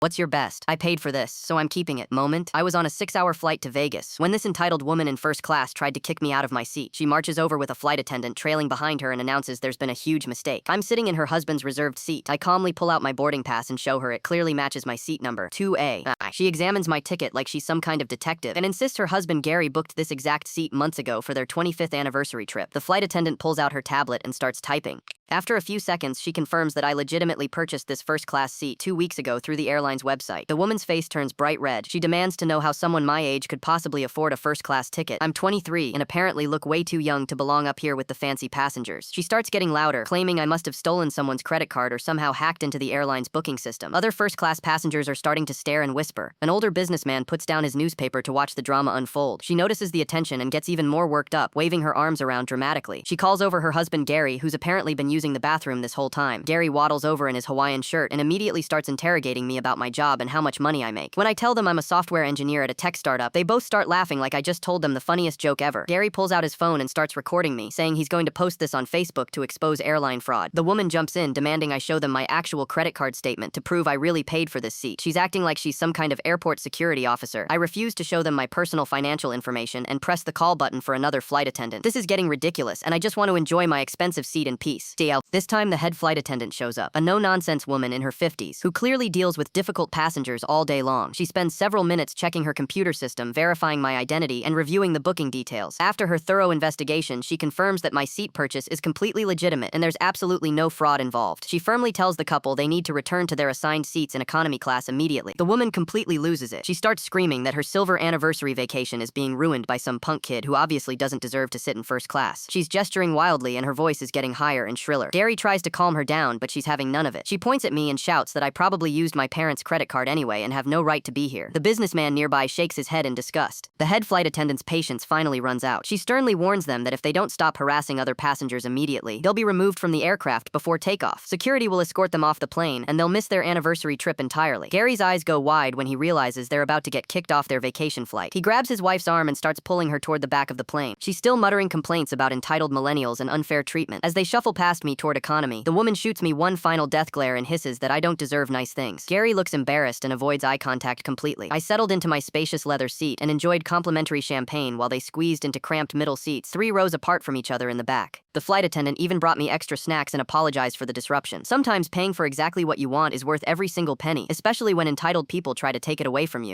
What's your best? I paid for this, so I'm keeping it. Moment. I was on a 6-hour flight to Vegas when this entitled woman in first class tried to kick me out of my seat. She marches over with a flight attendant trailing behind her and announces there's been a huge mistake. I'm sitting in her husband's reserved seat. I calmly pull out my boarding pass and show her it clearly matches my seat number, 2A. She examines my ticket like she's some kind of detective and insists her husband Gary booked this exact seat months ago for their 25th anniversary trip. The flight attendant pulls out her tablet and starts typing. After a few seconds, she confirms that I legitimately purchased this first-class seat 2 weeks ago through the airline's website. The woman's face turns bright red. She demands to know how someone my age could possibly afford a first-class ticket. I'm 23 and apparently look way too young to belong up here with the fancy passengers. She starts getting louder, claiming I must have stolen someone's credit card or somehow hacked into the airline's booking system. Other first-class passengers are starting to stare and whisper. An older businessman puts down his newspaper to watch the drama unfold. She notices the attention and gets even more worked up, waving her arms around dramatically. She calls over her husband Gary, who's apparently been using the bathroom this whole time. Gary waddles over in his Hawaiian shirt and immediately starts interrogating me about my job and how much money I make. When I tell them I'm a software engineer at a tech startup, they both start laughing like I just told them the funniest joke ever. Gary pulls out his phone and starts recording me, saying he's going to post this on Facebook to expose airline fraud. The woman jumps in, demanding I show them my actual credit card statement to prove I really paid for this seat. She's acting like she's some kind of airport security officer. I refuse to show them my personal financial information and press the call button for another flight attendant. This is getting ridiculous, and I just want to enjoy my expensive seat in peace. This time the head flight attendant shows up, a no-nonsense woman in her 50s, who clearly deals with difficult passengers all day long. She spends several minutes checking her computer system, verifying my identity, and reviewing the booking details. After her thorough investigation, she confirms that my seat purchase is completely legitimate and there's absolutely no fraud involved. She firmly tells the couple they need to return to their assigned seats in economy class immediately. The woman completely loses it. She starts screaming that her silver anniversary vacation is being ruined by some punk kid who obviously doesn't deserve to sit in first class. She's gesturing wildly and her voice is getting higher and shriller. Gary tries to calm her down, but she's having none of it. She points at me and shouts that I probably used my parents' credit card anyway and have no right to be here. The businessman nearby shakes his head in disgust. The head flight attendant's patience finally runs out. She sternly warns them that if they don't stop harassing other passengers immediately, they'll be removed from the aircraft before takeoff. Security will escort them off the plane, and they'll miss their anniversary trip entirely. Gary's eyes go wide when he realizes they're about to get kicked off their vacation flight. He grabs his wife's arm and starts pulling her toward the back of the plane. She's still muttering complaints about entitled millennials and unfair treatment. As they shuffle past me toward economy, the woman shoots me one final death glare and hisses that I don't deserve nice things. Gary looks embarrassed and avoids eye contact completely. I settled into my spacious leather seat and enjoyed complimentary champagne while they squeezed into cramped middle seats 3 rows apart from each other in the back. The flight attendant even brought me extra snacks and apologized for the disruption. Sometimes paying for exactly what you want is worth every single penny, especially when entitled people try to take it away from you.